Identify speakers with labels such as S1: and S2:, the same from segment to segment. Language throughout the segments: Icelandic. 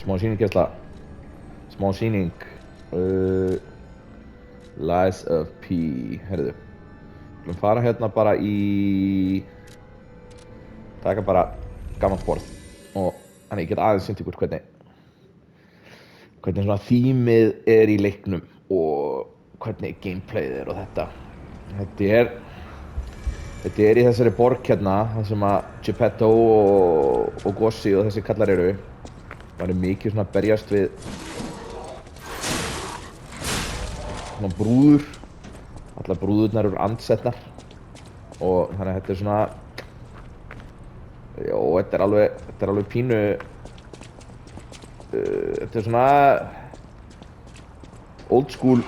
S1: Smá sýningarkersla. Smá sýning. Lies of P. Herðu. Við fara hérna bara í... Taka bara gammalt borð. Og þannig ég get aðeins sýnt ykkur hvernig svona þýmið er í leiknum og hvernig gameplayið er og þetta. Þetta er í þessari borg hérna, þar sem að Geppetto og Gossi og þessi kallar eru. Það er mikið svona að berjast við svona brúður. Allar brúðurnar eru andsetnar og þannig að þetta er svona, já, þetta er alveg pínu, þetta er svona old school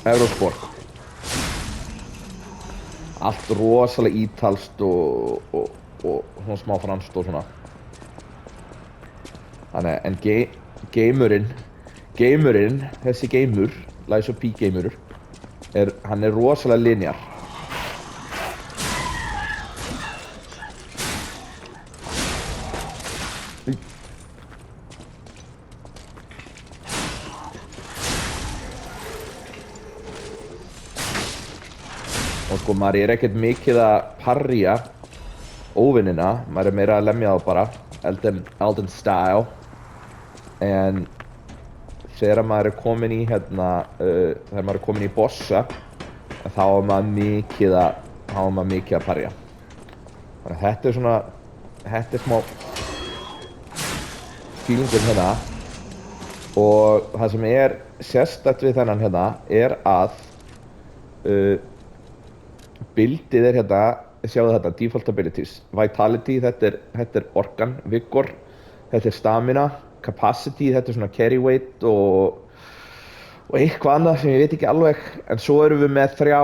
S1: Evrópsborg. Allt rosalega ítalskt og svona smá franskt og svona. Þannig, en geimurinn, þessi geimur, Lies of P geimurur, hann er rosalega linear. Og sko, maður er ekkert mikið að parrja óvinina, maður er meira að lemja þá bara, Elden style. En þegar maður er komin í hérna, þegar maður er komin í bossa, þá er maður mikið að parrja. Þannig að þetta er svona, þetta er smá feelingur hérna. Og það sem er sérstakt við þennan hérna er að buildið er hérna, sjáðu þetta, default abilities. Vitality, þetta er orkan, vigor, þetta er stamina, capacity, þetta er svona carry weight og eitthvað annað sem ég veit ekki alveg. En svo erum við með 3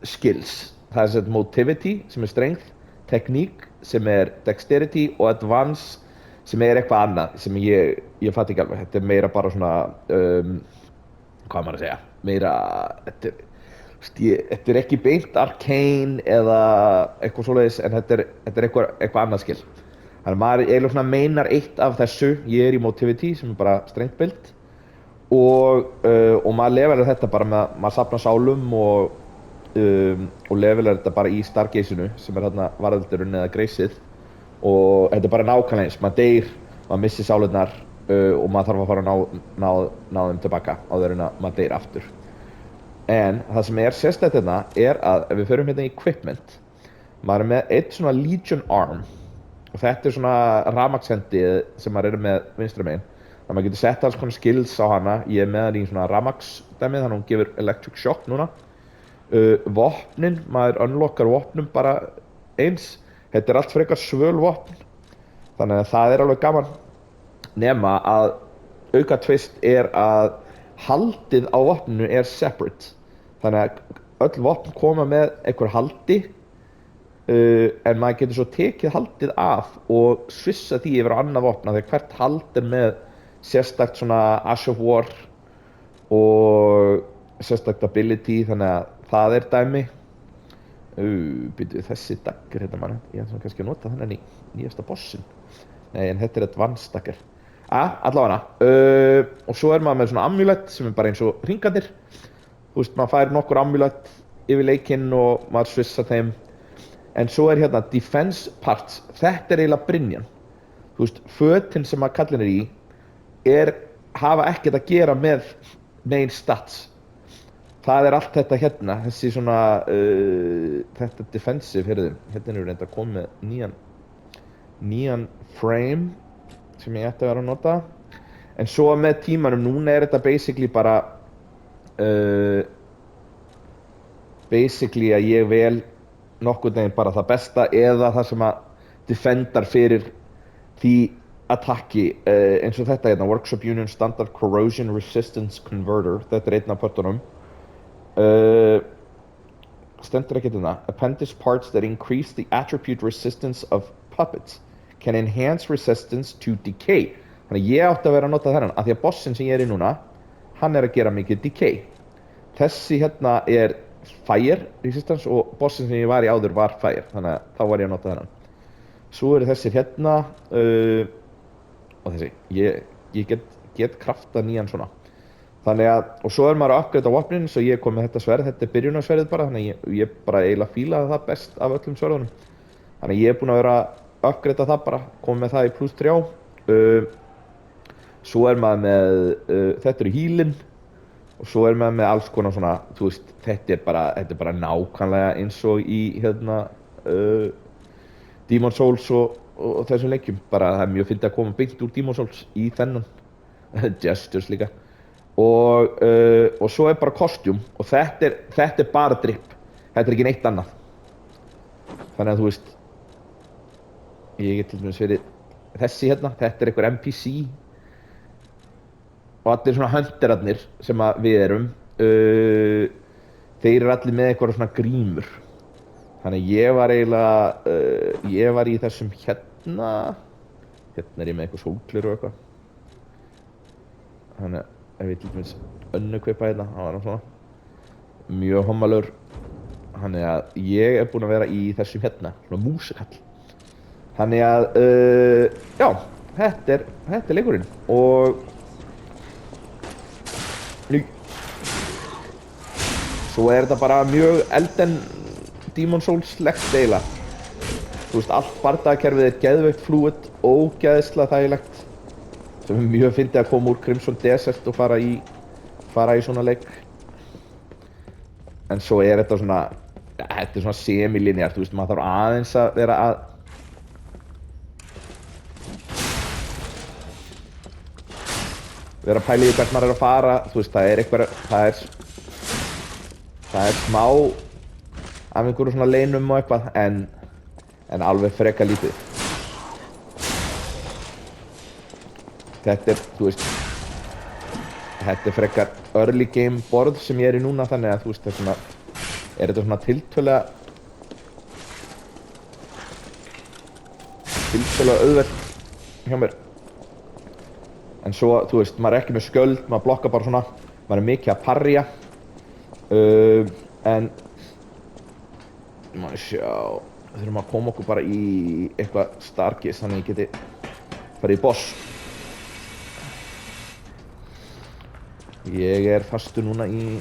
S1: skills. Það er svona motivity sem er strength, technique sem er dexterity og advance sem er eitthvað annað sem ég fatt ekki alveg. Þetta er meira bara svona, hvað maður að segja, meira, þetta er ekki beint arcane eða eitthvað svoleiðis, en þetta er eitthvað annað skill. Þannig að maður eiginlega svona meinar eitt af þessu. Ég er í motivity sem er bara strength build og maður levelar þetta bara með, maður safnar sálum og levelar þetta bara í Stargaze-inu sem er þarna varðaldurinn eða greysið, og þetta er bara nákvæmlega eins. Maður deyr, maður missir sálurnar og maður þarf að fara að ná þeim tilbaka áður en að maður deyr aftur. En það sem er sérstætt hérna er að ef við förum hérna í equipment, maður er með eitt svona Legion arm og þetta er svona rafmagnshendi sem maður er með vinstra megin. Þannig að maður getur sett alls konar skills á hana. Ég er með hann í svona rafmagnsdæmi, þannig að hún gefur electric shock núna. Vopnin, maður unlockar vopnum bara eins. Þetta er allt frekar svöl vopn, þannig að það er alveg gaman. Nema að auka twist er að haldið á vopninu er separate. Þannig að öll vopn koma með einhver haldi, en maður getur svo tekið haldið af og svissa því yfir á annað vopna, þegar hvert hald er með sérstakt svona Ash of War og sérstakt ability, þannig að það er dæmi. Byrju, þessi dagger hérna mann, ég ætla kannski að nota þennan í nýjasta bossin. Nei, en þetta er advanced dagger. Allavega. Og svo er maður með svona amulet sem er bara eins og hringarnir. Þú veist, maður fær nokkur amulet yfir leikinn og maður svissar þeim. En svo er hérna defense parts, þetta er eiginlega brynjan. Þú veist, fötin sem maður kallin er í hafa ekkert að gera með main stats. Það er allt þetta hérna, þessi svona, þetta defensive, heyrðu, hérna er reynda að koma með nýjan frame sem ég ætti að vera að nota. En svo með tímanum, núna er þetta basically bara, basically að ég vel nokkurn veginn bara það besta eða það sem að defendar fyrir því attacki, eins og þetta hérna, Workshop Union Standard Corrosion Resistance Converter, þetta er einn af pörtunum. Stendur ekki þetta, appendix parts that increase the attribute resistance of puppets can enhance resistance to decay. Þannig að ég átti að vera að nota þennan, af því að bossin sem ég er í núna, hann er að gera mikið decay. Þessi hérna er fire resistance og bossin sem ég var í áður var fire, þannig að þá var ég að nota þennan. Svo eru þessir hérna og þessi, ég get kraftað nýjan svona. Þannig að, og svo er maður að uppgreita vopnin, svo ég kom með þetta sverð, þetta er byrjunarsverðið bara, þannig að ég bara eiginlega fílaði það best af öllum sverðunum. Þannig að ég er búinn að vera að uppgreita það bara, komið með það í +3. Svo er maður með, þetta eru healin, og svo er maður með alls konar svona, þú veist, þetta er bara nákvæmlega eins og í, hérna, Demon's Souls og þessum leikjum. Bara það er mjög fyndið að koma beint úr Demon's Souls í þennan, gestures líka. Og svo er bara kostjúm og þetta er bara drip, þetta er ekki neitt annað. Þannig að þú veist, ég get til dæmis verið þessi hérna, þetta er einhver NPC og allir svona hunterarnir sem að við erum, þeir eru allir með eitthvað svona grímur. Þannig að ég var eiginlega, ég var í þessum hérna er ég með eitthvað sólglir og eitthvað. Þannig að ef ég til dæmis önnukveipa hérna, það var hann svona mjög hommalur. Þannig að ég er búinn að vera í þessum hérna, svona músikall. Þannig að, já, þetta er leikurinn og svo er þetta bara mjög Elden Demon's Souls-legt eiginlega. Þú veist, allt bardagakerfið er geðveikt fluid, ógeðslega þægilegt, sem er mjög fyndið að koma úr Crimson Desert og fara í svona leik. En svo er þetta svona, þetta er svona semi-linear, þú veist, maður þarf aðeins að vera að pæla í hvert maður er að fara, þú veist, það er smá af einhverju svona leinum og eitthvað, en alveg freka lítið. Þetta er, þú veist, þetta er frekar early game borð sem ég er í núna, þannig að þú veist, þetta svona tiltölulega auðvelt hjá mér. En svo, þú veist, maður er ekki með skjöld, maður blokkar bara svona, maður er mikið að parja. En, maður sjá, þurfum að koma okkur bara í eitthvað stargis, þannig að ég geti farið í boss. Ég er fastur núna í,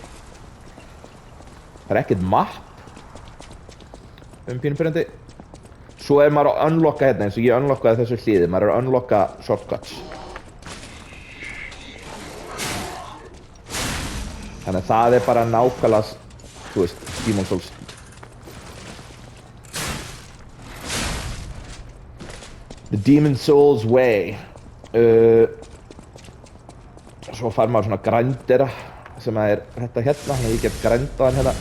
S1: það er ekkert map pínum pyrrandi. Svo er maður að unlocka hérna, eins og ég unlockaði þessu hliði, maður er að unlocka shortcuts. Þannig að það er bara nákvæmlega, þú veist, Demon's Souls. The Demon's Souls way. Svo fær maður svona grindera sem er þetta hérna, þannig að ég get grindað hann hérna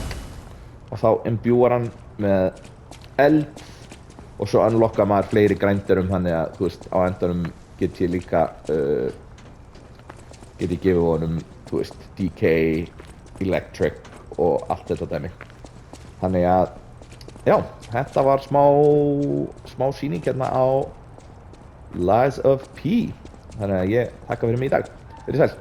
S1: og þá imbjúar hann með eld og svo unlocka maður fleiri grinderum, þannig að, þú veist, á endanum get ég líka get ég gefið honum, þú veist, DK, Electric og allt þetta dæmi. Þannig að, já, þetta var smá sýning hérna á Lies of P. Þannig að ég þakka fyrir mig í dag. Verið sæl.